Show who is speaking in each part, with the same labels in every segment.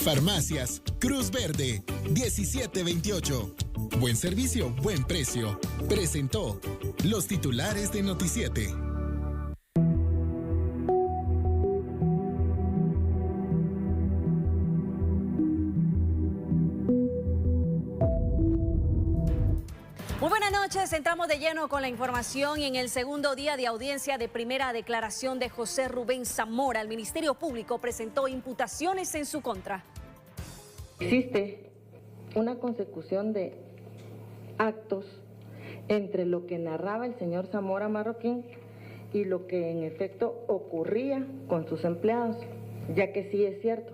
Speaker 1: Farmacias Cruz Verde 1728. Buen servicio, buen precio. Presentó los titulares de Noticiete.
Speaker 2: Muy buenas noches, entramos de lleno con la información y en el segundo día de audiencia de primera declaración de José Rubén Zamora, el Ministerio Público presentó imputaciones en su contra.
Speaker 3: Existe una consecución de actos entre lo que narraba el señor Zamora Marroquín y lo que en efecto ocurría con sus empleados, ya que sí es cierto,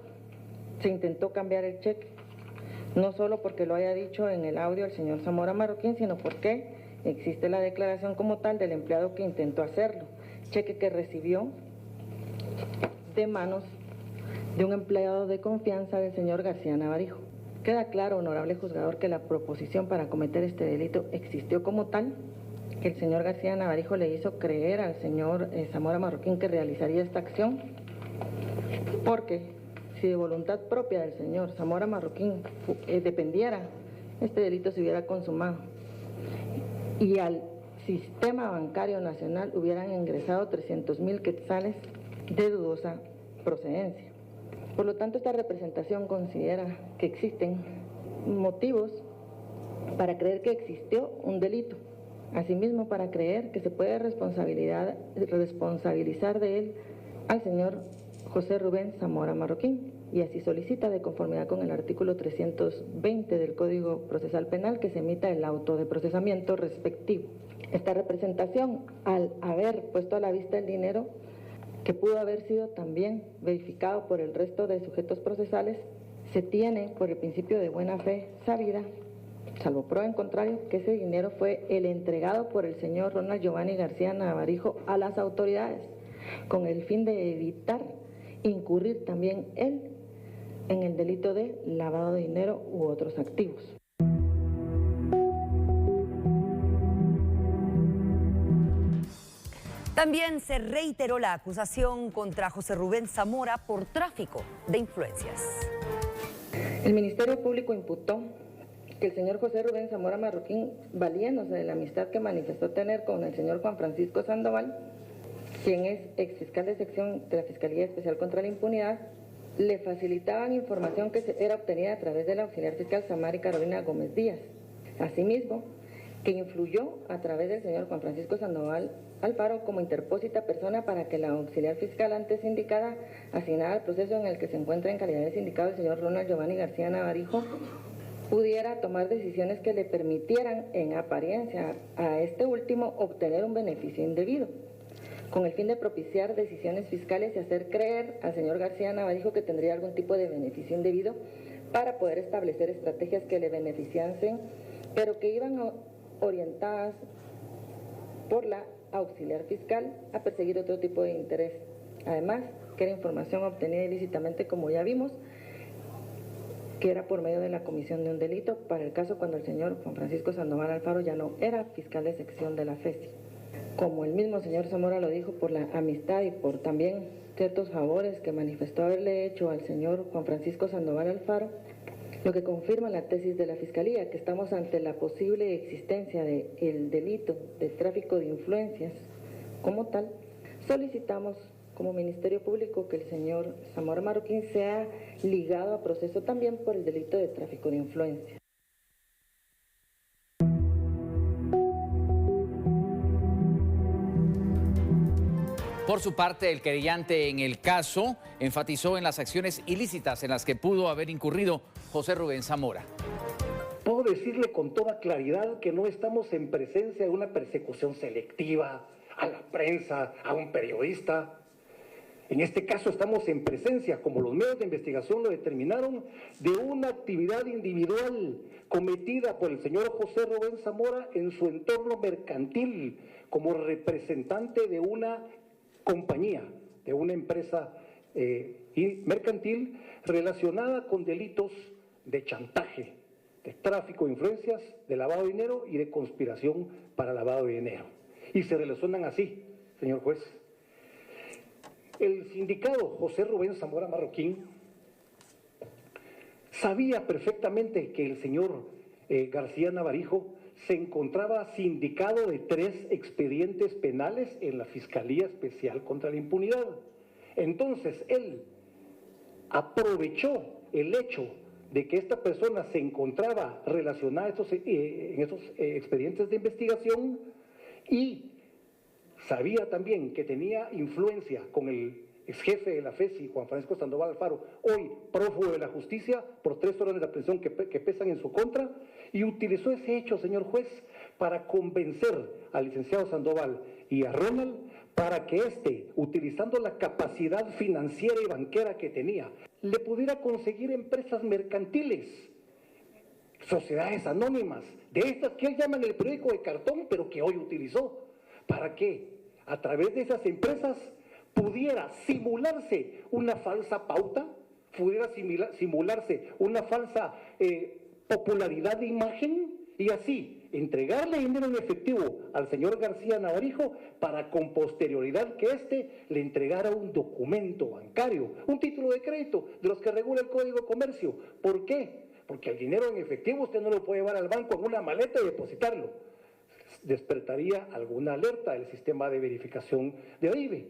Speaker 3: se intentó cambiar el cheque. No solo porque lo haya dicho en el audio el señor Zamora Marroquín, sino porque existe la declaración como tal del empleado que intentó hacerlo. Cheque que recibió de manos de un empleado de confianza del señor García Navarijo. Queda claro, honorable juzgador, que la proposición para cometer este delito existió como tal. El señor García Navarijo le hizo creer al señor Zamora Marroquín que realizaría esta acción, porque si de voluntad propia del señor Zamora Marroquín dependiera, este delito se hubiera consumado y al sistema bancario nacional hubieran ingresado 300,000 quetzales de dudosa procedencia. Por lo tanto, esta representación considera que existen motivos para creer que existió un delito, asimismo para creer que se puede responsabilizar de él al señor José Rubén Zamora Marroquín, y así solicita, de conformidad con el artículo 320 del Código Procesal Penal, que se emita el auto de procesamiento respectivo. Esta representación, al haber puesto a la vista el dinero, que pudo haber sido también verificado por el resto de sujetos procesales, se tiene por el principio de buena fe sabida, salvo prueba en contrario, que ese dinero fue el entregado por el señor Ronald Giovanni García Navarijo a las autoridades, con el fin de evitar incurrir también él en el delito de lavado de dinero u otros activos.
Speaker 4: También se reiteró la acusación contra José Rubén Zamora por tráfico de influencias.
Speaker 3: El Ministerio Público imputó que el señor José Rubén Zamora Marroquín, valiéndose de la amistad que manifestó tener con el señor Juan Francisco Sandoval, quien es exfiscal de sección de la Fiscalía Especial contra la Impunidad, le facilitaban información que era obtenida a través del auxiliar fiscal Samari Carolina Gómez Díaz. Asimismo, que influyó a través del señor Juan Francisco Sandoval Alfaro como interpósita persona para que la auxiliar fiscal antes indicada, asignada al proceso en el que se encuentra en calidad de sindicado el señor Ronald Giovanni García Navarijo, pudiera tomar decisiones que le permitieran, en apariencia, a este último obtener un beneficio indebido, con el fin de propiciar decisiones fiscales y hacer creer al señor García Navarijo que tendría algún tipo de beneficio indebido para poder establecer estrategias que le beneficiasen, pero que iban orientadas por la auxiliar fiscal a perseguir otro tipo de interés. Además, que era información obtenida ilícitamente, como ya vimos, que era por medio de la comisión de un delito, para el caso cuando el señor Juan Francisco Sandoval Alfaro ya no era fiscal de sección de la FESI. Como el mismo señor Zamora lo dijo, por la amistad y por también ciertos favores que manifestó haberle hecho al señor Juan Francisco Sandoval Alfaro, lo que confirma la tesis de la Fiscalía, que estamos ante la posible existencia del delito de tráfico de influencias como tal. Solicitamos como Ministerio Público que el señor Zamora Marroquín sea ligado a proceso también por el delito de tráfico de influencias.
Speaker 5: Por su parte, el querellante en el caso enfatizó en las acciones ilícitas en las que pudo haber incurrido José Rubén Zamora.
Speaker 6: Puedo decirle con toda claridad que no estamos en presencia de una persecución selectiva a la prensa, a un periodista. En este caso estamos en presencia, como los medios de investigación lo determinaron, de una actividad individual cometida por el señor José Rubén Zamora en su entorno mercantil como representante de una compañía, de una empresa mercantil relacionada con delitos de chantaje, de tráfico de influencias, de lavado de dinero y de conspiración para lavado de dinero. Y se relacionan así, señor juez. El sindicado José Rubén Zamora Marroquín sabía perfectamente que el señor García Navarijo se encontraba sindicado de 3 expedientes penales en la Fiscalía Especial contra la Impunidad. Entonces, él aprovechó el hecho de que esta persona se encontraba relacionada en esos expedientes de investigación y sabía también que tenía influencia con el exjefe de la FESI, Juan Francisco Sandoval Alfaro, hoy prófugo de la justicia por 3 órdenes de aprehensión que pesan en su contra, y utilizó ese hecho, señor juez, para convencer al licenciado Sandoval y a Ronald para que éste, utilizando la capacidad financiera y banquera que tenía, le pudiera conseguir empresas mercantiles, sociedades anónimas, de estas que él llama en el periódico de cartón, pero que hoy utilizó, para que a través de esas empresas pudiera simularse una falsa pauta, pudiera simularse una falsa popularidad de imagen y así entregarle dinero en efectivo al señor García Navarijo para con posterioridad que éste le entregara un documento bancario, un título de crédito de los que regula el Código de Comercio. ¿Por qué? Porque el dinero en efectivo usted no lo puede llevar al banco en una maleta y depositarlo. Despertaría alguna alerta del sistema de verificación de OIBE.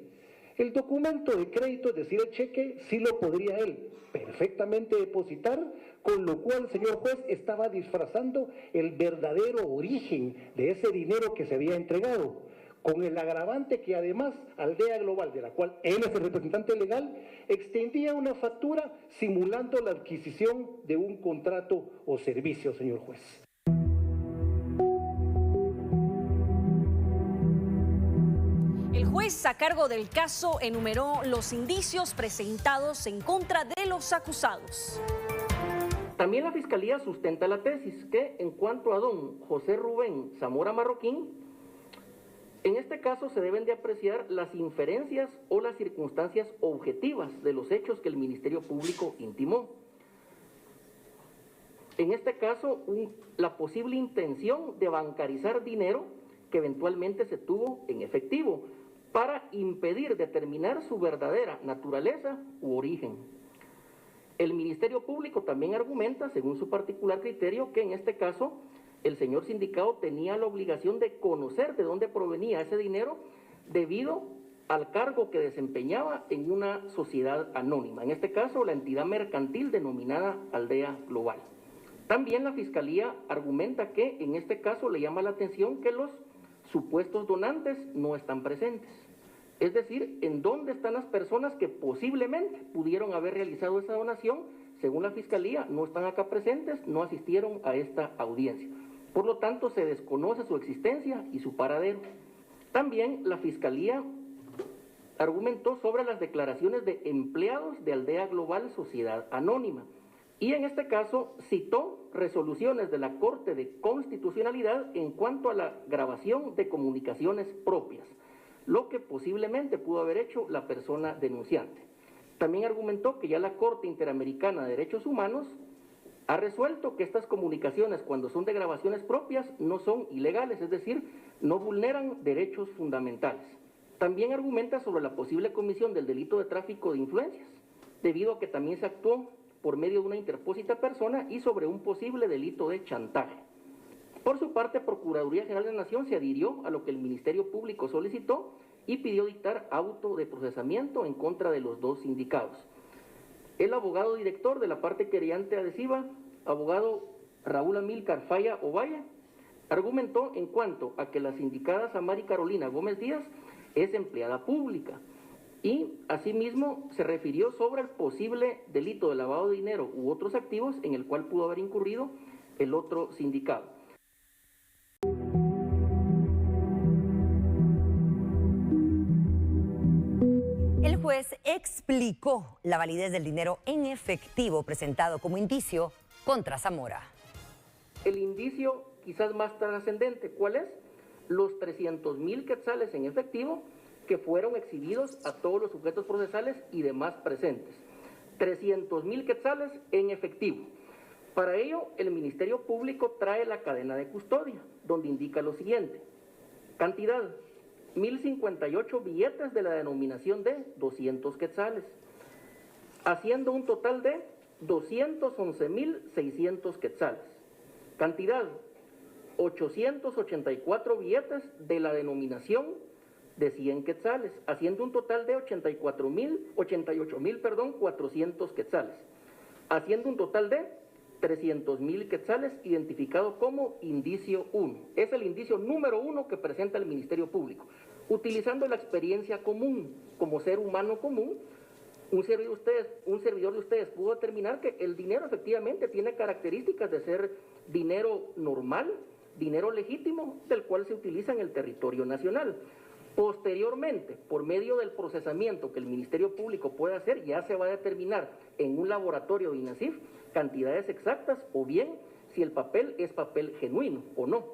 Speaker 6: El documento de crédito, es decir, el cheque, sí lo podría él perfectamente depositar, con lo cual, señor juez, estaba disfrazando el verdadero origen de ese dinero que se había entregado, con el agravante que además Aldea Global, de la cual él es el representante legal, extendía una factura simulando la adquisición de un contrato o servicio, señor juez.
Speaker 2: El juez a cargo del caso enumeró los indicios presentados en contra de los acusados.
Speaker 7: También la Fiscalía sustenta la tesis que, en cuanto a don José Rubén Zamora Marroquín, en este caso se deben de apreciar las inferencias o las circunstancias objetivas de los hechos que el Ministerio Público intimó. En este caso, la posible intención de bancarizar dinero que eventualmente se tuvo en efectivo para impedir determinar su verdadera naturaleza u origen. El Ministerio Público también argumenta, según su particular criterio, que en este caso el señor sindicado tenía la obligación de conocer de dónde provenía ese dinero debido al cargo que desempeñaba en una sociedad anónima, en este caso la entidad mercantil denominada Aldea Global. También la Fiscalía argumenta que en este caso le llama la atención que los supuestos donantes no están presentes. Es decir, en dónde están las personas que posiblemente pudieron haber realizado esa donación. Según la Fiscalía, no están acá presentes, no asistieron a esta audiencia. Por lo tanto, se desconoce su existencia y su paradero. También la Fiscalía argumentó sobre las declaraciones de empleados de Aldea Global Sociedad Anónima. Y en este caso citó resoluciones de la Corte de Constitucionalidad en cuanto a la grabación de comunicaciones propias, lo que posiblemente pudo haber hecho la persona denunciante. También argumentó que ya la Corte Interamericana de Derechos Humanos ha resuelto que estas comunicaciones, cuando son de grabaciones propias, no son ilegales, es decir, no vulneran derechos fundamentales. También argumenta sobre la posible comisión del delito de tráfico de influencias, debido a que también se actuó por medio de una interpósita persona y sobre un posible delito de chantaje. Por su parte, Procuraduría General de la Nación se adhirió a lo que el Ministerio Público solicitó y pidió dictar auto de procesamiento en contra de los 2 sindicados. El abogado director de la parte querellante adhesiva, abogado Raúl Amílcar Falla Ovalle, argumentó en cuanto a que la sindicada Samari Carolina Gómez Díaz es empleada pública y asimismo se refirió sobre el posible delito de lavado de dinero u otros activos en el cual pudo haber incurrido el otro sindicado.
Speaker 4: El juez explicó la validez del dinero en efectivo presentado como indicio contra Zamora.
Speaker 7: El indicio quizás más trascendente, ¿cuál es? Los 300,000 quetzales en efectivo que fueron exhibidos a todos los sujetos procesales y demás presentes. 300,000 quetzales en efectivo. Para ello, el Ministerio Público trae la cadena de custodia, donde indica lo siguiente. Cantidad: 1,058 billetes de la denominación de 200 quetzales, haciendo un total de 211.600 quetzales. Cantidad, 884 billetes de la denominación de 100 quetzales, haciendo un total de 88.400 quetzales, haciendo un total de 300.000 quetzales identificado como indicio 1. Es el indicio número 1 que presenta el Ministerio Público. Utilizando la experiencia común, como ser humano común, un servidor de ustedes pudo determinar que el dinero efectivamente tiene características de ser dinero normal, dinero legítimo, del cual se utiliza en el territorio nacional. Posteriormente, por medio del procesamiento que el Ministerio Público puede hacer, ya se va a determinar en un laboratorio de INASIF cantidades exactas o bien si el papel es papel genuino o no.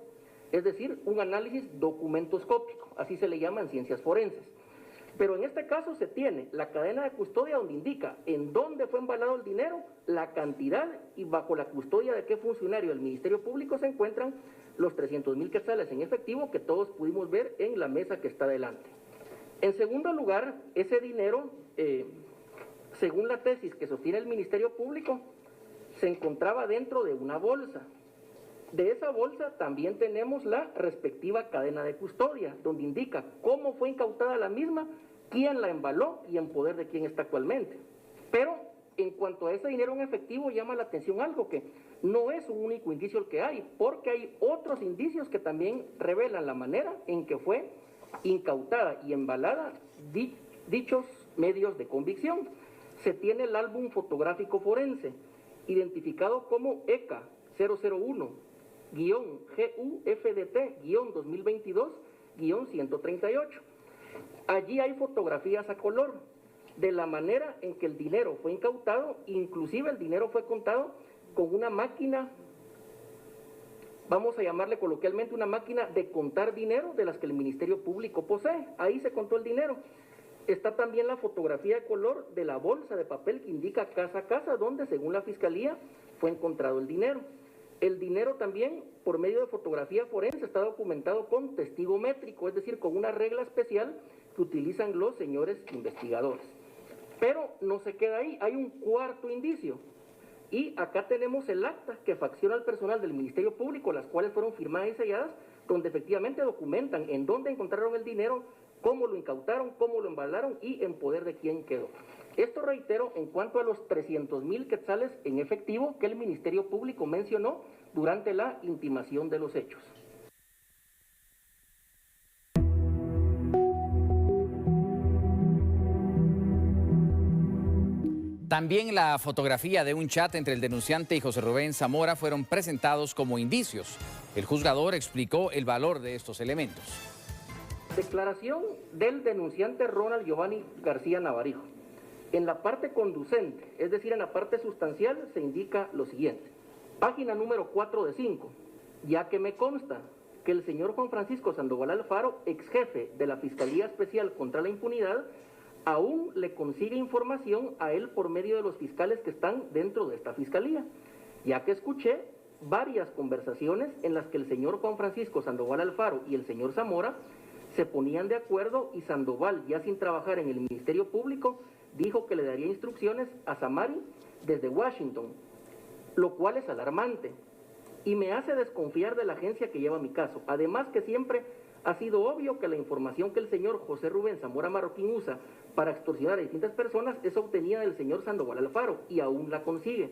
Speaker 7: Es decir, un análisis documentoscópico, así se le llama en ciencias forenses. Pero en este caso se tiene la cadena de custodia donde indica en dónde fue embalado el dinero, la cantidad y bajo la custodia de qué funcionario del Ministerio Público se encuentran los 300.000 quetzales en efectivo que todos pudimos ver en la mesa que está delante. En segundo lugar, ese dinero, según la tesis que sostiene el Ministerio Público, se encontraba dentro de una bolsa. De esa bolsa también tenemos la respectiva cadena de custodia, donde indica cómo fue incautada la misma, quién la embaló y en poder de quién está actualmente. Pero en cuanto a ese dinero en efectivo llama la atención algo, que no es un único indicio el que hay, porque hay otros indicios que también revelan la manera en que fue incautada y embalada dichos medios de convicción. Se tiene el álbum fotográfico forense, identificado como ECA 001-GUFDT-2022-138. Allí hay fotografías a color de la manera en que el dinero fue incautado, inclusive el dinero fue contado con una máquina, vamos a llamarle coloquialmente una máquina de contar dinero de las que el Ministerio Público posee. Ahí se contó el dinero. Está también la fotografía de color de la bolsa de papel que indica casa a casa, donde según la Fiscalía fue encontrado el dinero. El dinero también, por medio de fotografía forense, está documentado con testigo métrico, es decir, con una regla especial que utilizan los señores investigadores. Pero no se queda ahí, hay un cuarto indicio. Y acá tenemos el acta que facciona al personal del Ministerio Público, las cuales fueron firmadas y selladas, donde efectivamente documentan en dónde encontraron el dinero, cómo lo incautaron, cómo lo embalaron y en poder de quién quedó. Esto, reitero, en cuanto a los 300.000 quetzales en efectivo que el Ministerio Público mencionó durante la intimación de los hechos.
Speaker 5: También la fotografía de un chat entre el denunciante y José Rubén Zamora fueron presentados como indicios. El juzgador explicó el valor de estos elementos.
Speaker 7: Declaración del denunciante Ronald Giovanni García Navarijo. En la parte conducente, es decir, en la parte sustancial, se indica lo siguiente. Página número 4 de 5. Ya que me consta que el señor Juan Francisco Sandoval Alfaro, ex jefe de la Fiscalía Especial contra la Impunidad, aún le consigue información a él por medio de los fiscales que están dentro de esta fiscalía, ya que escuché varias conversaciones en las que el señor Juan Francisco Sandoval Alfaro y el señor Zamora se ponían de acuerdo y Sandoval, ya sin trabajar en el Ministerio Público, dijo que le daría instrucciones a Samari desde Washington, lo cual es alarmante y me hace desconfiar de la agencia que lleva mi caso. Además que siempre ha sido obvio que la información que el señor José Rubén Zamora Marroquín usa para extorsionar a distintas personas es obtenida del señor Sandoval Alfaro y aún la consigue.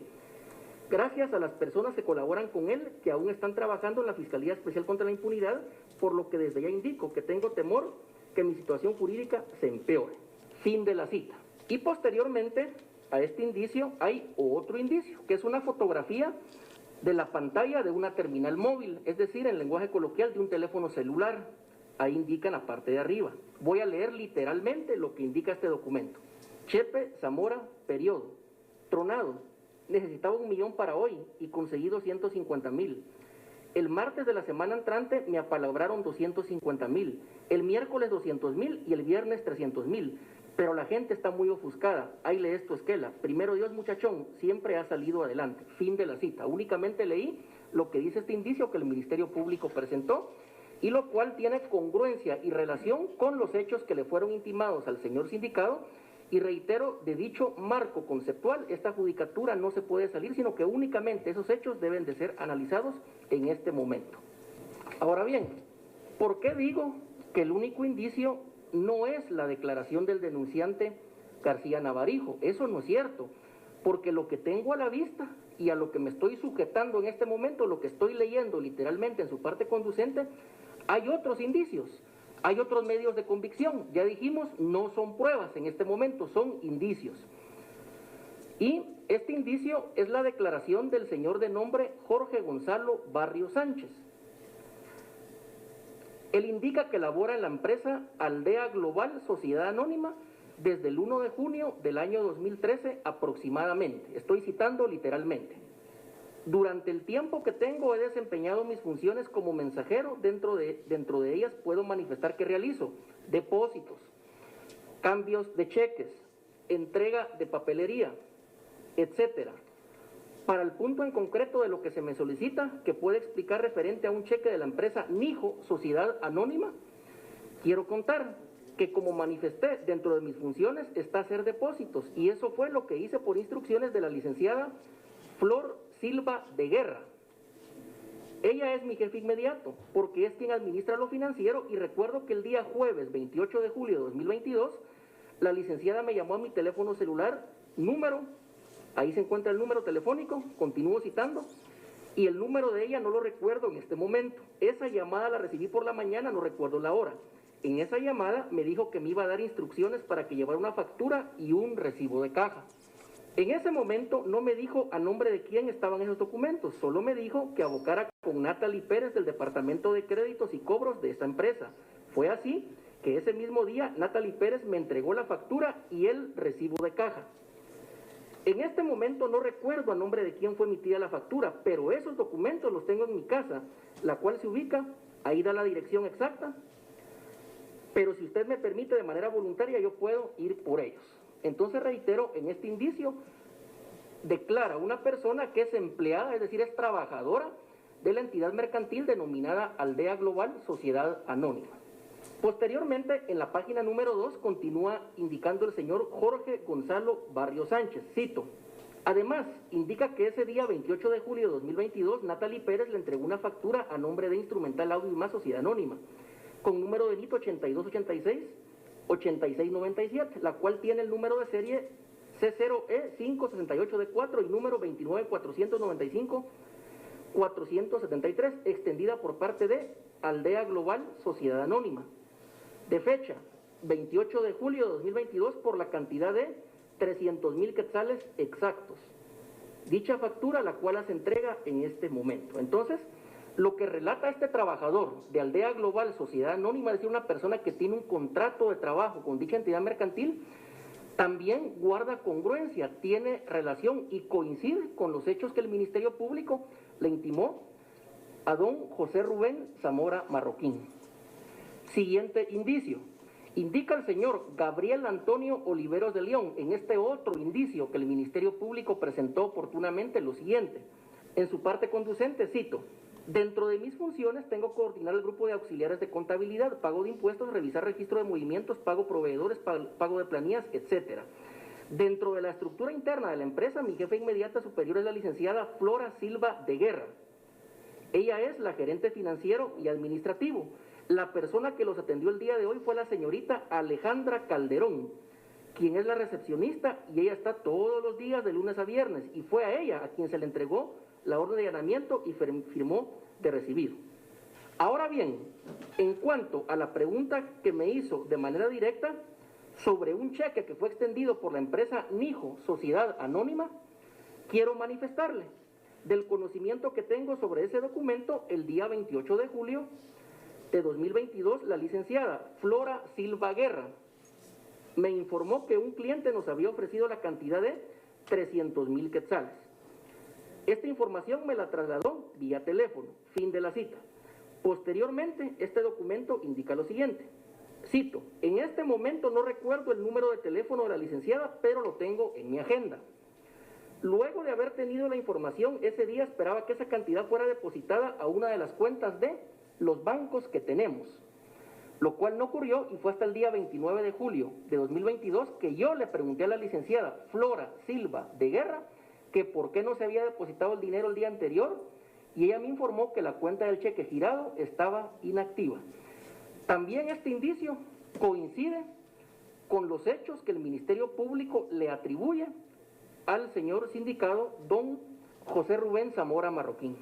Speaker 7: Gracias a las personas que colaboran con él, que aún están trabajando en la Fiscalía Especial contra la Impunidad, por lo que desde ya indico que tengo temor que mi situación jurídica se empeore. Fin de la cita. Y posteriormente a este indicio hay otro indicio, que es una fotografía de la pantalla de una terminal móvil, es decir, en lenguaje coloquial de un teléfono celular. Ahí indica en la parte de arriba. Voy a leer literalmente lo que indica este documento. Chepe Zamora, periodo. Tronado. Necesitaba 1 millón para hoy y conseguí 250.000. El martes de la semana entrante me apalabraron 250.000. El miércoles 200.000 y el viernes 300.000. Pero la gente está muy ofuscada. Ahí lees tu esquela. Primero Dios, muchachón, siempre ha salido adelante. Fin de la cita. Únicamente leí lo que dice este indicio que el Ministerio Público presentó y lo cual tiene congruencia y relación con los hechos que le fueron intimados al señor sindicado Y reitero, de dicho marco conceptual, esta judicatura no se puede salir, sino que únicamente esos hechos deben de ser analizados en este momento. Ahora bien, ¿por qué digo que el único indicio no es la declaración del denunciante García Navarijo? Eso no es cierto, porque lo que tengo a la vista y a lo que me estoy sujetando en este momento, lo que estoy leyendo literalmente en su parte conducente, hay otros indicios. Hay otros medios de convicción, ya dijimos, no son pruebas en este momento, son indicios. Y este indicio es la declaración del señor de nombre Jorge Gonzalo Barrios Sánchez. Él indica que labora en la empresa Aldea Global Sociedad Anónima desde el 1 de junio del año 2013 aproximadamente. Estoy citando literalmente. Durante el tiempo que tengo he desempeñado mis funciones como mensajero, dentro de ellas puedo manifestar que realizo depósitos, cambios de cheques, entrega de papelería, etcétera. Para el punto en concreto de lo que se me solicita, que puede explicar referente a un cheque de la empresa Nijo Sociedad Anónima, quiero contar que como manifesté dentro de mis funciones está hacer depósitos, y eso fue lo que hice por instrucciones de la licenciada Flor Silva de Guerra. Ella es mi jefe inmediato, porque es quien administra lo financiero, y recuerdo que el día jueves 28 de julio de 2022, la licenciada me llamó a mi teléfono celular, ahí se encuentra el número telefónico, continúo citando, y el número de ella no lo recuerdo en este momento. Esa llamada la recibí por la mañana, no recuerdo la hora. En esa llamada me dijo que me iba a dar instrucciones para que llevara una factura y un recibo de caja. En ese momento no me dijo a nombre de quién estaban esos documentos, solo me dijo que abocara con Natalie Pérez del Departamento de Créditos y Cobros de esta empresa. Fue así que ese mismo día Natalie Pérez me entregó la factura y el recibo de caja. En este momento no recuerdo a nombre de quién fue emitida la factura, pero esos documentos los tengo en mi casa, la cual se ubica, ahí da la dirección exacta, pero si usted me permite de manera voluntaria yo puedo ir por ellos. Entonces reitero, en este indicio declara una persona que es empleada, es decir, es trabajadora de la entidad mercantil denominada Aldea Global Sociedad Anónima. Posteriormente, en la página número 2, continúa indicando el señor Jorge Gonzalo Barrios Sánchez, cito: además, indica que ese día 28 de julio de 2022, Natalie Pérez le entregó una factura a nombre de Instrumental Audio y Más Sociedad Anónima, con número de NIT 8286-8697, la cual tiene el número de serie C0E568D4 y número 29495-473, extendida por parte de Aldea Global Sociedad Anónima, de fecha 28 de julio de 2022 por la cantidad de 300,000 quetzales exactos. Dicha factura, la cual se entrega en este momento. Entonces, lo que relata este trabajador de Aldea Global Sociedad Anónima, es decir, una persona que tiene un contrato de trabajo con dicha entidad mercantil, también guarda congruencia, tiene relación y coincide con los hechos que el Ministerio Público le intimó a don José Rubén Zamora Marroquín. Siguiente indicio. Indica el señor Gabriel Antonio Oliveros de León, en este otro indicio que el Ministerio Público presentó oportunamente, lo siguiente. En su parte conducente, cito: dentro de mis funciones tengo que coordinar el grupo de auxiliares de contabilidad, pago de impuestos, revisar registro de movimientos, pago proveedores, pago de planillas, etc. Dentro de la estructura interna de la empresa, mi jefe inmediata superior es la licenciada Flora Silva de Guerra. Ella es la gerente financiero y administrativo. La persona que los atendió el día de hoy fue la señorita Alejandra Calderón, quien es la recepcionista, y ella está todos los días de lunes a viernes, y fue a ella a quien se le entregó la orden de allanamiento y firmó de recibido. Ahora bien, en cuanto a la pregunta que me hizo de manera directa sobre un cheque que fue extendido por la empresa Nijo Sociedad Anónima, quiero manifestarle del conocimiento que tengo sobre ese documento. El día 28 de julio de 2022, la licenciada Flora Silva Guerra me informó que un cliente nos había ofrecido la cantidad de 300,000 quetzales. Esta información me la trasladó vía teléfono, fin de la cita. Posteriormente, este documento indica lo siguiente, cito: en este momento no recuerdo el número de teléfono de la licenciada, pero lo tengo en mi agenda. Luego de haber tenido la información, ese día esperaba que esa cantidad fuera depositada a una de las cuentas de los bancos que tenemos. lo cual no ocurrió y fue hasta el día 29 de julio de 2022 que yo le pregunté a la licenciada Flora Silva de Guerra que por qué no se había depositado el dinero el día anterior y ella me informó que la cuenta del cheque girado estaba inactiva. También este indicio coincide con los hechos que el Ministerio Público le atribuye al señor sindicado don José Rubén Zamora Marroquín.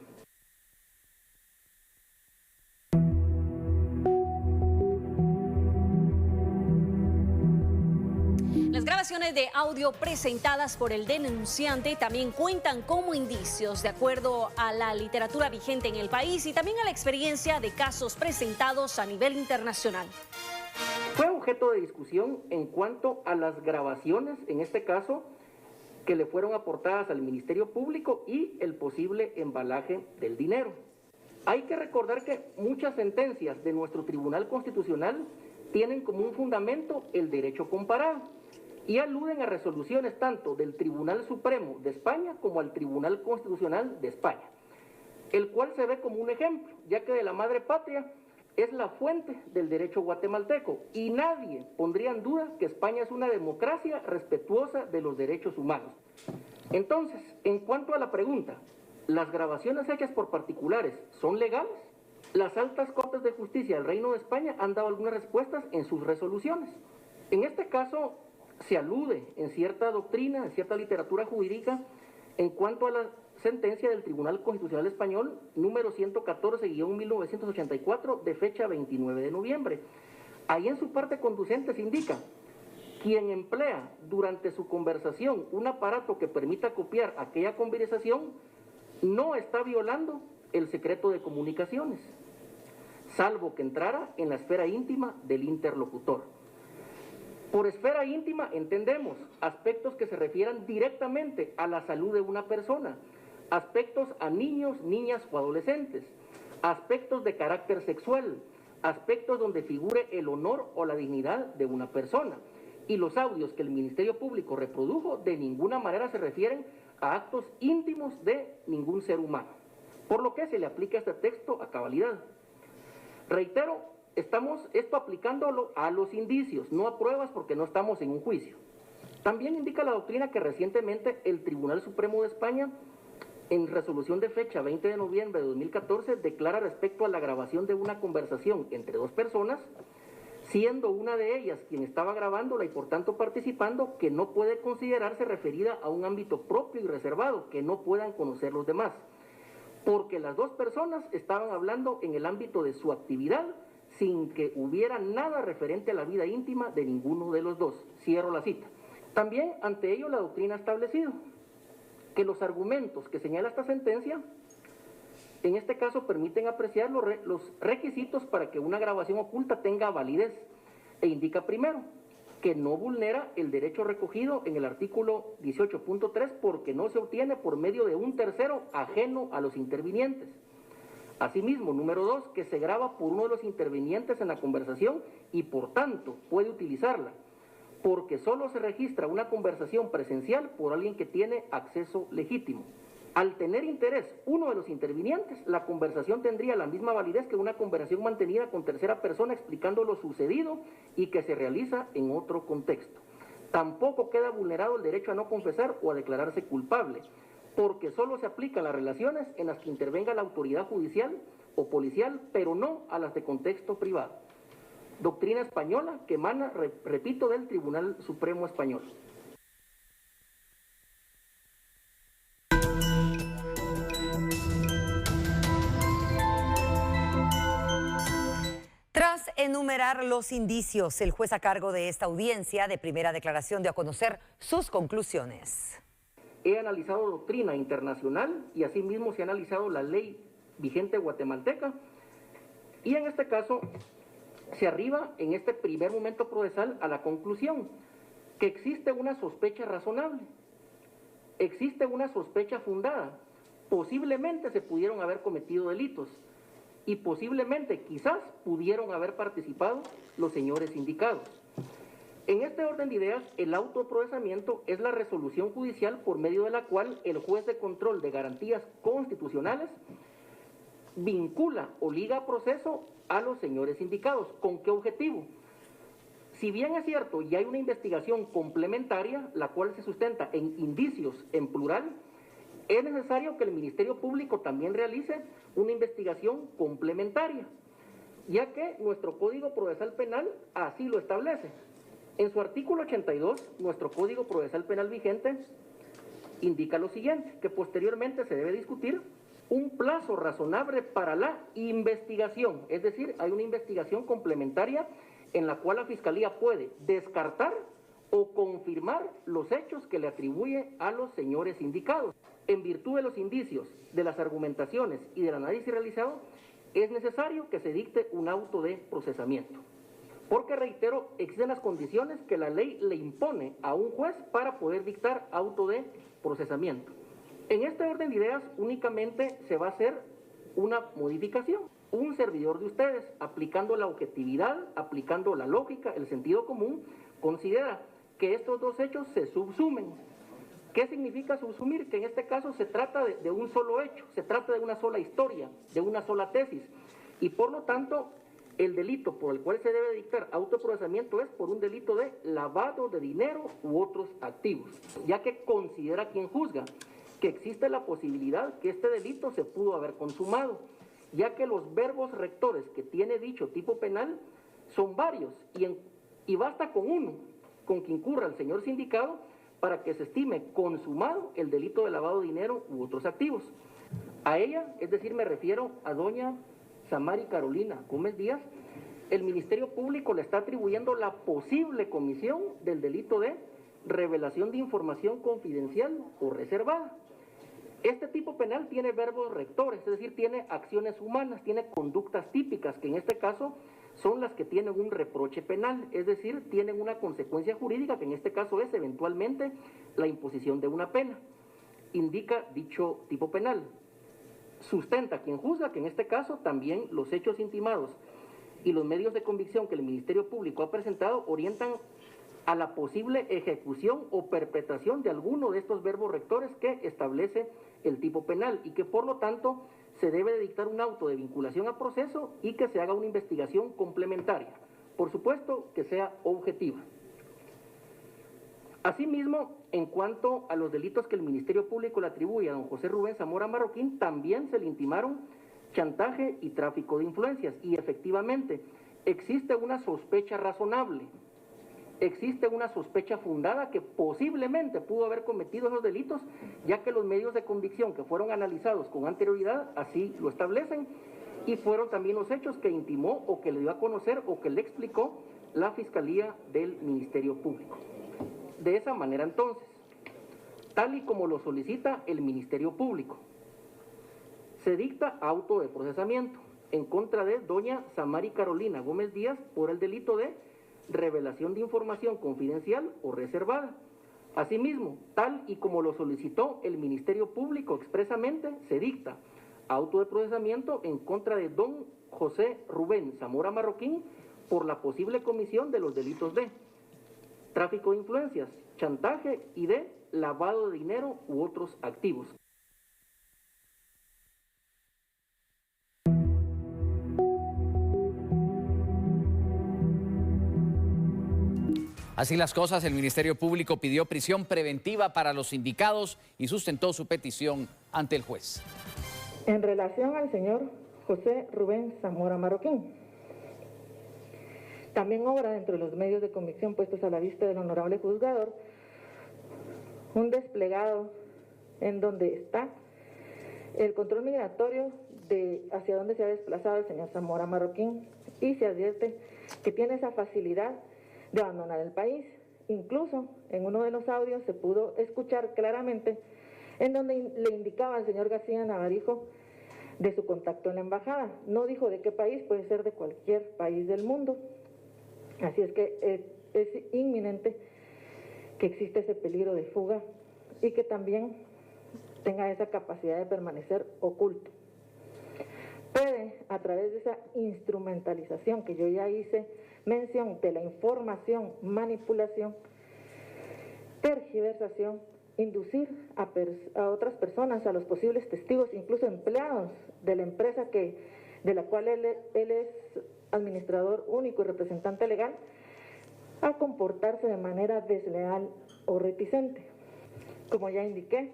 Speaker 2: Las grabaciones de audio presentadas por el denunciante también cuentan como indicios de acuerdo a la literatura vigente en el país y también a la experiencia de casos presentados a nivel internacional.
Speaker 7: Fue objeto de discusión en cuanto a las grabaciones, en este caso, que le fueron aportadas al Ministerio Público y el posible embalaje del dinero. Hay que recordar que muchas sentencias de nuestro Tribunal Constitucional tienen como un fundamento el derecho comparado y aluden a resoluciones tanto del Tribunal Supremo de España como al Tribunal Constitucional de España, el cual se ve como un ejemplo, ya que de la madre patria es la fuente del derecho guatemalteco y nadie pondría en duda que España es una democracia respetuosa de los derechos humanos. Entonces, en cuanto a la pregunta, ¿las grabaciones hechas por particulares son legales? Las altas cortes de justicia del Reino de España han dado algunas respuestas en sus resoluciones. En este caso, se alude en cierta doctrina, en cierta literatura jurídica, en cuanto a la sentencia del Tribunal Constitucional Español número 114-1984 de fecha 29 de noviembre. Ahí en su parte conducente se indica: quien emplea durante su conversación un aparato que permita copiar aquella conversación no está violando el secreto de comunicaciones, salvo que entrara en la esfera íntima del interlocutor. Por esfera íntima entendemos aspectos que se refieran directamente a la salud de una persona, aspectos a niños, niñas o adolescentes, aspectos de carácter sexual, aspectos donde figure el honor o la dignidad de una persona. Y los audios que el Ministerio Público reprodujo de ninguna manera se refieren a actos íntimos de ningún ser humano, por lo que se le aplica este texto a cabalidad. Reitero, estamos esto aplicándolo a los indicios, no a pruebas, porque no estamos en un juicio. También indica la doctrina que recientemente el Tribunal Supremo de España, en resolución de fecha 20 de noviembre de 2014, declara respecto a la grabación de una conversación entre dos personas, siendo una de ellas quien estaba grabándola y por tanto participando, que no puede considerarse referida a un ámbito propio y reservado, que no puedan conocer los demás, porque las dos personas estaban hablando en el ámbito de su actividad, sin que hubiera nada referente a la vida íntima de ninguno de los dos. Cierro la cita. También ante ello la doctrina ha establecido que los argumentos que señala esta sentencia, en este caso permiten apreciar los requisitos para que una grabación oculta tenga validez, e indica primero que no vulnera el derecho recogido en el artículo 18.3 porque no se obtiene por medio de un tercero ajeno a los intervinientes. Asimismo, número 2, que se graba por uno de los intervinientes en la conversación y por tanto puede utilizarla, porque solo se registra una conversación presencial por alguien que tiene acceso legítimo. Al tener interés uno de los intervinientes, la conversación tendría la misma validez que una conversación mantenida con tercera persona explicando lo sucedido y que se realiza en otro contexto. Tampoco queda vulnerado el derecho a no confesar o a declararse culpable, porque solo se aplican las relaciones en las que intervenga la autoridad judicial o policial, pero no a las de contexto privado. Doctrina española que emana, repito, del Tribunal Supremo Español.
Speaker 4: Tras enumerar los indicios, el juez a cargo de esta audiencia de primera declaración dio a conocer sus conclusiones.
Speaker 7: He analizado doctrina internacional y asimismo se ha analizado la ley vigente guatemalteca y en este caso se arriba en este primer momento procesal a la conclusión que existe una sospecha razonable, existe una sospecha fundada, posiblemente se pudieron haber cometido delitos y posiblemente quizás pudieron haber participado los señores indicados. En este orden de ideas, el autoprocesamiento es la resolución judicial por medio de la cual el juez de control de garantías constitucionales vincula o liga a proceso a los señores indicados. ¿Con qué objetivo? Si bien es cierto y hay una investigación complementaria, la cual se sustenta en indicios en plural, es necesario que el Ministerio Público también realice una investigación complementaria, ya que nuestro Código Procesal Penal así lo establece. En su artículo 82, nuestro Código Procesal Penal vigente indica lo siguiente, que posteriormente se debe discutir un plazo razonable para la investigación, es decir, hay una investigación complementaria en la cual la Fiscalía puede descartar o confirmar los hechos que le atribuye a los señores indicados. En virtud de los indicios, de las argumentaciones y del análisis realizado, es necesario que se dicte un auto de procesamiento. Porque, reitero, existen las condiciones que la ley le impone a un juez para poder dictar auto de procesamiento. En este orden de ideas únicamente se va a hacer una modificación. Un servidor de ustedes, aplicando la objetividad, aplicando la lógica, el sentido común, considera que estos dos hechos se subsumen. ¿Qué significa subsumir? Que en este caso se trata de un solo hecho, se trata de una sola historia, de una sola tesis, y por lo tanto el delito por el cual se debe dictar autoprocesamiento es por un delito de lavado de dinero u otros activos, ya que considera quien juzga que existe la posibilidad que este delito se pudo haber consumado, ya que los verbos rectores que tiene dicho tipo penal son varios y basta con uno, con que incurra el señor sindicado para que se estime consumado el delito de lavado de dinero u otros activos. A ella, es decir, me refiero a doña Samari Carolina Gómez Díaz, el Ministerio Público le está atribuyendo la posible comisión del delito de revelación de información confidencial o reservada. Este tipo penal tiene verbos rectores, es decir, tiene acciones humanas, tiene conductas típicas, que en este caso son las que tienen un reproche penal, es decir, tienen una consecuencia jurídica, que en este caso es eventualmente la imposición de una pena. Indica dicho tipo penal. Sustenta quien juzga que en este caso también los hechos intimados y los medios de convicción que el Ministerio Público ha presentado orientan a la posible ejecución o perpetración de alguno de estos verbos rectores que establece el tipo penal y que por lo tanto se debe de dictar un auto de vinculación a proceso y que se haga una investigación complementaria, por supuesto que sea objetiva. Asimismo, en cuanto a los delitos que el Ministerio Público le atribuye a don José Rubén Zamora Marroquín, también se le intimaron chantaje y tráfico de influencias. Y efectivamente, existe una sospecha razonable, existe una sospecha fundada que posiblemente pudo haber cometido esos delitos, ya que los medios de convicción que fueron analizados con anterioridad así lo establecen, y fueron también los hechos que intimó o que le dio a conocer o que le explicó la Fiscalía del Ministerio Público. De esa manera entonces, tal y como lo solicita el Ministerio Público, se dicta auto de procesamiento en contra de doña Samari Carolina Gómez Díaz por el delito de revelación de información confidencial o reservada. Asimismo, tal y como lo solicitó el Ministerio Público expresamente, se dicta auto de procesamiento en contra de don José Rubén Zamora Marroquín por la posible comisión de los delitos de tráfico de influencias, chantaje y de lavado de dinero u otros activos.
Speaker 5: Así las cosas, el Ministerio Público pidió prisión preventiva para los sindicados y sustentó su petición ante el juez.
Speaker 3: En relación al señor José Rubén Zamora Marroquín, también obra dentro de los medios de convicción puestos a la vista del honorable juzgador un desplegado en donde está el control migratorio de hacia dónde se ha desplazado el señor Zamora Marroquín, y se advierte que tiene esa facilidad de abandonar el país. Incluso en uno de los audios se pudo escuchar claramente en donde le indicaba al señor García Navarijo de su contacto en la embajada. No dijo de qué país, puede ser de cualquier país del mundo. Así es que es inminente que existe ese peligro de fuga y que también tenga esa capacidad de permanecer oculto. Puede, a través de esa instrumentalización que yo ya hice mención de la información, manipulación, tergiversación, inducir a otras personas, a los posibles testigos, incluso empleados de la empresa de la cual él es administrador único y representante legal, a comportarse de manera desleal o reticente. Como ya indiqué,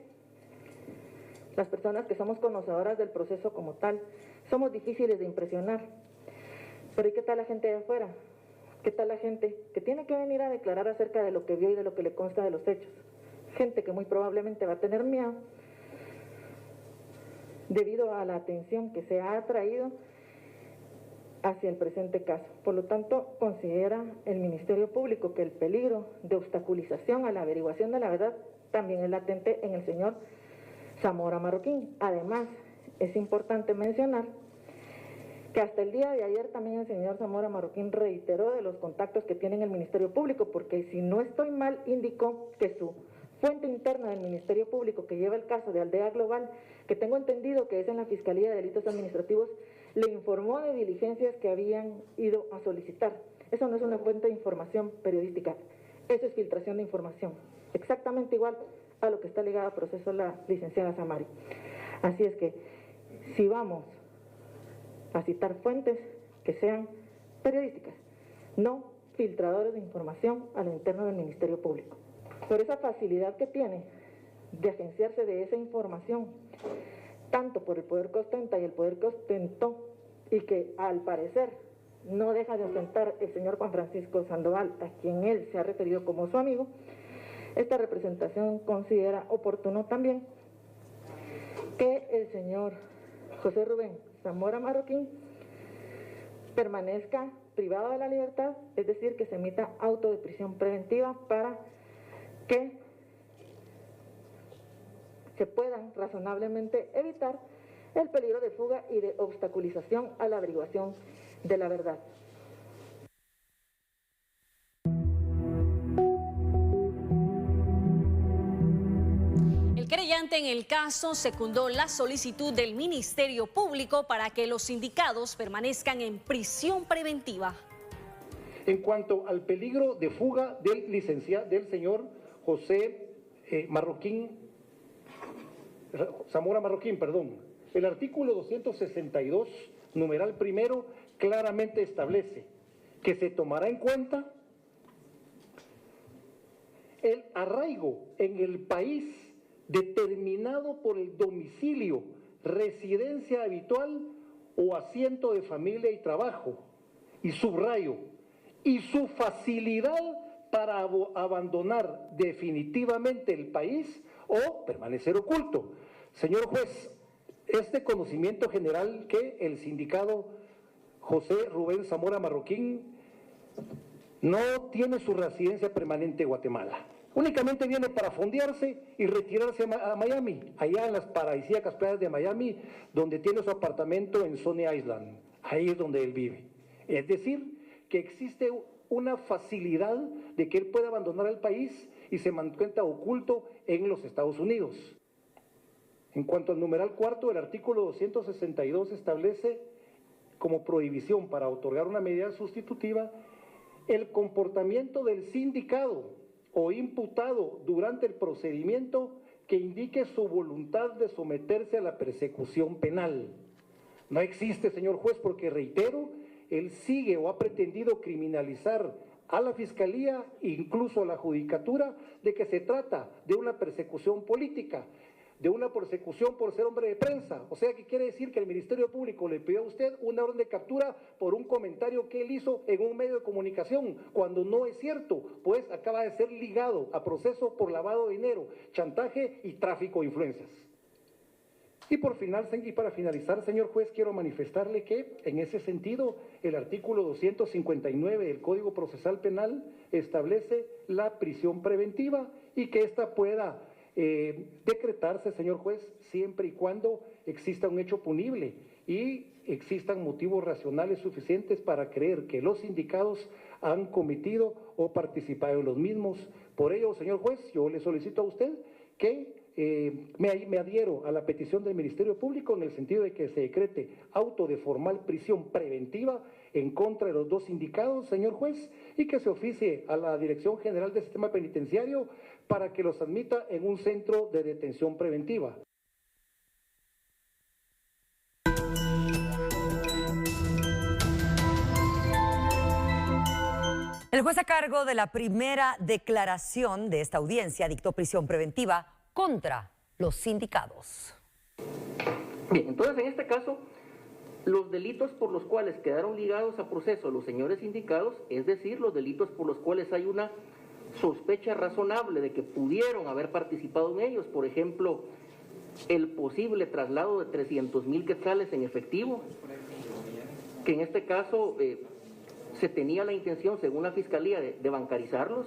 Speaker 3: las personas que somos conocedoras del proceso como tal, somos difíciles de impresionar. Pero ¿y qué tal la gente de afuera? ¿Qué tal la gente que tiene que venir a declarar acerca de lo que vio y de lo que le consta de los hechos? Gente que muy probablemente va a tener miedo debido a la atención que se ha atraído hacia el presente caso. Por lo tanto, considera el Ministerio Público que el peligro de obstaculización a la averiguación de la verdad también es latente en el señor Zamora Marroquín. Además, es importante mencionar que hasta el día de ayer también el señor Zamora Marroquín reiteró de los contactos que tiene en el Ministerio Público, porque si no estoy mal, indicó que su fuente interna del Ministerio Público que lleva el caso de Aldea Global, que tengo entendido que es en la Fiscalía de Delitos Administrativos, le informó de diligencias que habían ido a solicitar. Eso no es una fuente de información periodística, eso es filtración de información, exactamente igual a lo que está ligado al proceso la licenciada Samari. Así es que, si vamos a citar fuentes que sean periodísticas, no filtradores de información a lo interno del Ministerio Público. Por esa facilidad que tiene de agenciarse de esa información, tanto por el poder que ostenta y el poder que ostentó, y que al parecer no deja de ostentar el señor Juan Francisco Sandoval, a quien él se ha referido como su amigo, esta representación considera oportuno también que el señor José Rubén Zamora Marroquín permanezca privado de la libertad, es decir, que se emita auto de prisión preventiva para que se puedan razonablemente evitar el peligro de fuga y de obstaculización a la averiguación de la verdad.
Speaker 2: El querellante en el caso secundó la solicitud del Ministerio Público para que los indicados permanezcan en prisión preventiva.
Speaker 6: En cuanto al peligro de fuga del señor José Zamora Marroquín, el artículo 262, numeral primero, claramente establece que se tomará en cuenta el arraigo en el país determinado por el domicilio, residencia habitual o asiento de familia y trabajo, y subrayo, y su facilidad para abandonar definitivamente el país o permanecer oculto. Señor juez, es de conocimiento general que el sindicado José Rubén Zamora Marroquín no tiene su residencia permanente en Guatemala. Únicamente viene para fondearse y retirarse a Miami, allá en las paradisíacas playas de Miami, donde tiene su apartamento en Sonny Island. Ahí es donde él vive. Es decir, que existe una facilidad de que él pueda abandonar el país y se mantenga oculto en los Estados Unidos. En cuanto al numeral cuarto, el artículo 262 establece como prohibición para otorgar una medida sustitutiva el comportamiento del sindicado o imputado durante el procedimiento que indique su voluntad de someterse a la persecución penal. No existe, señor juez, porque reitero, él sigue o ha pretendido criminalizar a la Fiscalía e incluso a la Judicatura de que se trata de una persecución política, de una persecución por ser hombre de prensa. O sea, que quiere decir que el Ministerio Público le pidió a usted una orden de captura por un comentario que él hizo en un medio de comunicación, cuando no es cierto, pues acaba de ser ligado a proceso por lavado de dinero, chantaje y tráfico de influencias. Y para finalizar, señor juez, quiero manifestarle que, en ese sentido, el artículo 259 del Código Procesal Penal establece la prisión preventiva y que ésta pueda decretarse, señor juez, siempre y cuando exista un hecho punible y existan motivos racionales suficientes para creer que los indicados han cometido o participado en los mismos. Por ello, señor juez, yo le solicito a usted que me adhiero a la petición del Ministerio Público en el sentido de que se decrete auto de formal prisión preventiva en contra de los dos sindicados, señor juez, y que se oficie a la Dirección General del Sistema Penitenciario para que los admita en un centro de detención preventiva.
Speaker 4: El juez a cargo de la primera declaración de esta audiencia dictó prisión preventiva contra los sindicados.
Speaker 7: Bien, entonces en este caso, los delitos por los cuales quedaron ligados a proceso los señores sindicados, es decir, los delitos por los cuales hay una sospecha razonable de que pudieron haber participado en ellos, por ejemplo, el posible traslado de 300,000 quetzales en efectivo, que en este caso se tenía la intención, según la Fiscalía, de bancarizarlos,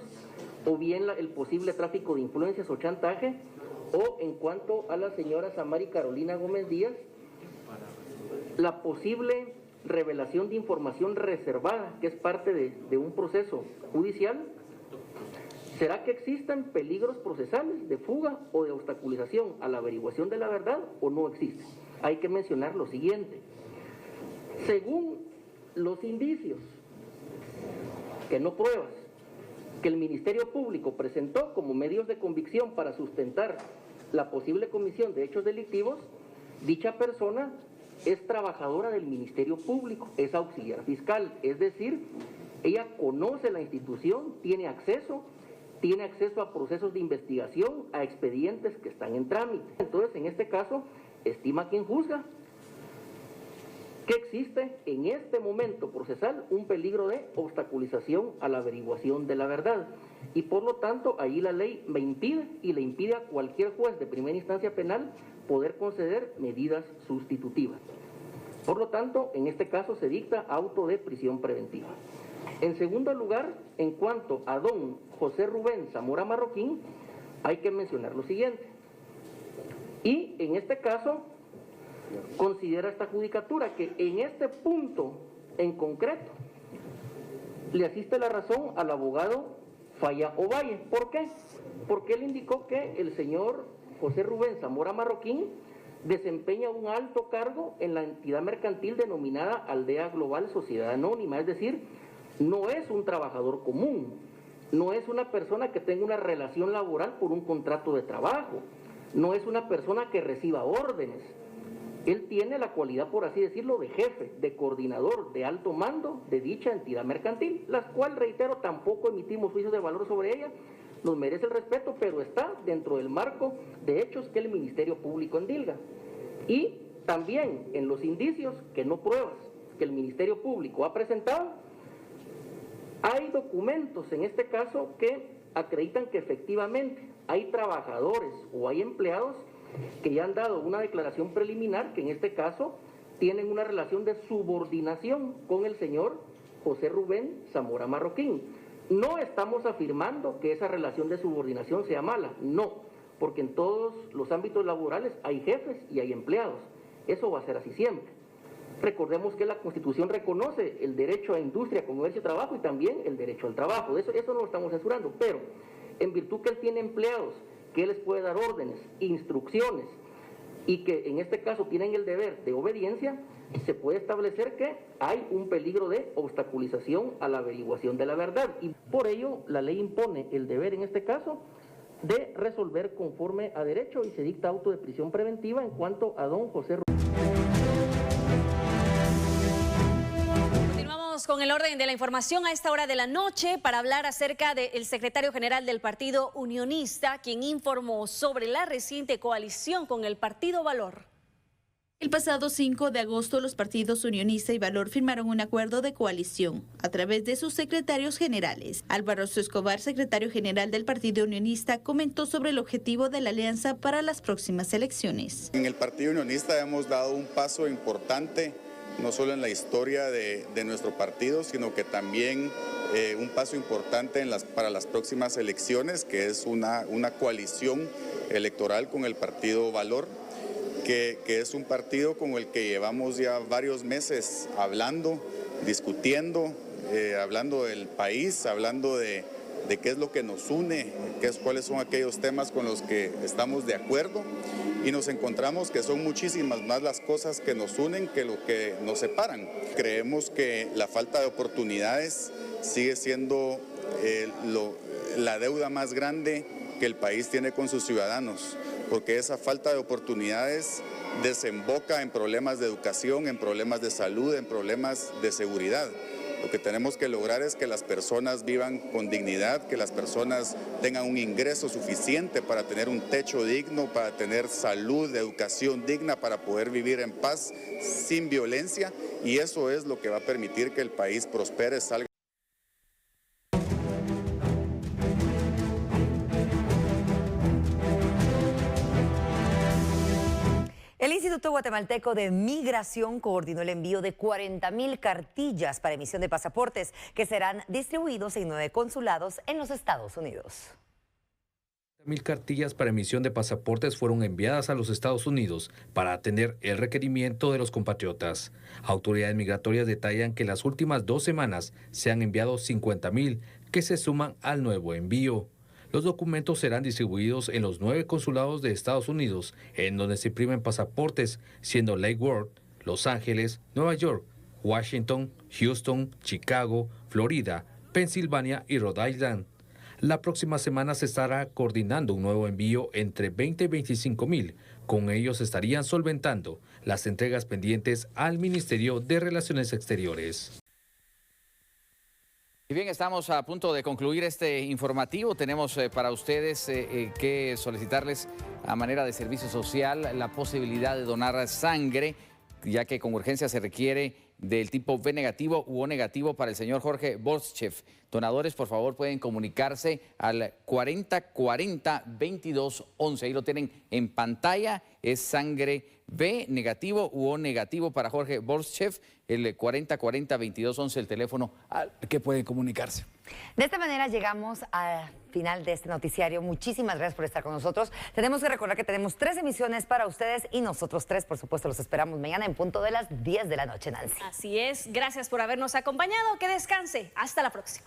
Speaker 7: o bien el posible tráfico de influencias o chantaje, o en cuanto a la señora Samari Carolina Gómez Díaz, la posible revelación de información reservada, que es parte de un proceso judicial. ¿Será que existen peligros procesales de fuga o de obstaculización a la averiguación de la verdad o no existen? Hay que mencionar lo siguiente. Según los indicios, que no pruebas, que el Ministerio Público presentó como medios de convicción para sustentar la posible comisión de hechos delictivos, dicha persona es trabajadora del Ministerio Público, es auxiliar fiscal, es decir, ella conoce la institución, tiene acceso a procesos de investigación, a expedientes que están en trámite. Entonces, en este caso, estima quien juzga que existe en este momento procesal un peligro de obstaculización a la averiguación de la verdad. Y por lo tanto, ahí la ley me impide y le impide a cualquier juez de primera instancia penal poder conceder medidas sustitutivas. Por lo tanto, en este caso se dicta auto de prisión preventiva. En segundo lugar, en cuanto a don José Rubén Zamora Marroquín, hay que mencionar lo siguiente. Y en este caso, considera esta judicatura que en este punto en concreto le asiste la razón al abogado Falla Ovalle. ¿Por qué? Porque él indicó que el señor José Rubén Zamora Marroquín desempeña un alto cargo en la entidad mercantil denominada Aldea Global Sociedad Anónima, es decir, no es un trabajador común, no es una persona que tenga una relación laboral por un contrato de trabajo, no es una persona que reciba órdenes. Él tiene la cualidad, por así decirlo, de jefe, de coordinador, de alto mando de dicha entidad mercantil, las cuales, reitero, tampoco emitimos juicios de valor sobre ella, nos merece el respeto, pero está dentro del marco de hechos que el Ministerio Público endilga. Y también en los indicios, que no pruebas, que el Ministerio Público ha presentado, hay documentos, en este caso, que acreditan que efectivamente hay trabajadores o hay empleados que ya han dado una declaración preliminar, que en este caso tienen una relación de subordinación con el señor José Rubén Zamora Marroquín. No estamos afirmando que esa relación de subordinación sea mala, no, porque en todos los ámbitos laborales hay jefes y hay empleados. Eso va a ser así siempre. Recordemos que la Constitución reconoce el derecho a industria, comercio y trabajo y también el derecho al trabajo. Eso no lo estamos censurando, pero en virtud que él tiene empleados, que él les puede dar órdenes, instrucciones, y que en este caso tienen el deber de obediencia, se puede establecer que hay un peligro de obstaculización a la averiguación de la verdad. Y por ello la ley impone el deber en este caso de resolver conforme a derecho y se dicta auto de prisión preventiva en cuanto a don José Rubén.
Speaker 2: Con el orden de la información a esta hora de la noche para hablar acerca del secretario general del Partido Unionista, quien informó sobre la reciente coalición con el Partido Valor.
Speaker 8: El pasado 5 de agosto, los partidos Unionista y Valor firmaron un acuerdo de coalición a través de sus secretarios generales. Álvaro Escobar, secretario general del Partido Unionista, comentó sobre el objetivo de la alianza para las próximas elecciones.
Speaker 9: En el Partido Unionista hemos dado un paso importante, no solo en la historia de nuestro partido, sino que también un paso importante para las próximas elecciones, que es una coalición electoral con el Partido Valor, que es un partido con el que llevamos ya varios meses hablando, discutiendo, hablando del país, hablando de de qué es lo que nos une, cuáles son aquellos temas con los que estamos de acuerdo, y nos encontramos que son muchísimas más las cosas que nos unen que lo que nos separan. Creemos que la falta de oportunidades sigue siendo la deuda más grande que el país tiene con sus ciudadanos, porque esa falta de oportunidades desemboca en problemas de educación, en problemas de salud, en problemas de seguridad. Lo que tenemos que lograr es que las personas vivan con dignidad, que las personas tengan un ingreso suficiente para tener un techo digno, para tener salud, educación digna, para poder vivir en paz, sin violencia, y eso es lo que va a permitir que el país prospere, salga.
Speaker 4: El Instituto Guatemalteco de Migración coordinó el envío de 40,000 cartillas para emisión de pasaportes que serán distribuidos en 9 consulados en los Estados Unidos.
Speaker 10: 40,000 cartillas para emisión de pasaportes fueron enviadas a los Estados Unidos para atender el requerimiento de los compatriotas. Autoridades migratorias detallan que en las últimas 2 semanas se han enviado 50,000 que se suman al nuevo envío. Los documentos serán distribuidos en los 9 consulados de Estados Unidos, en donde se imprimen pasaportes, siendo Lake Worth, Los Ángeles, Nueva York, Washington, Houston, Chicago, Florida, Pensilvania y Rhode Island. La próxima semana se estará coordinando un nuevo envío entre 20 y 25,000. Con ellos estarían solventando las entregas pendientes al Ministerio de Relaciones Exteriores.
Speaker 5: Y bien, estamos a punto de concluir este informativo. Tenemos para ustedes que solicitarles a manera de servicio social la posibilidad de donar sangre, ya que con urgencia se requiere del tipo B negativo u O negativo para el señor Jorge Borschev. Donadores, por favor, pueden comunicarse al 4040-2211. Ahí lo tienen en pantalla. Es sangre B negativo u O negativo para Jorge Borschev. El 4040-2211, el teléfono al que pueden comunicarse.
Speaker 4: De esta manera llegamos al final de este noticiario. Muchísimas gracias por estar con nosotros. Tenemos que recordar que tenemos 3 emisiones para ustedes y nosotros 3, por supuesto, los esperamos mañana en punto de las 10 de la noche, Nancy.
Speaker 2: Así es. Gracias por habernos acompañado. Que descanse. Hasta la próxima.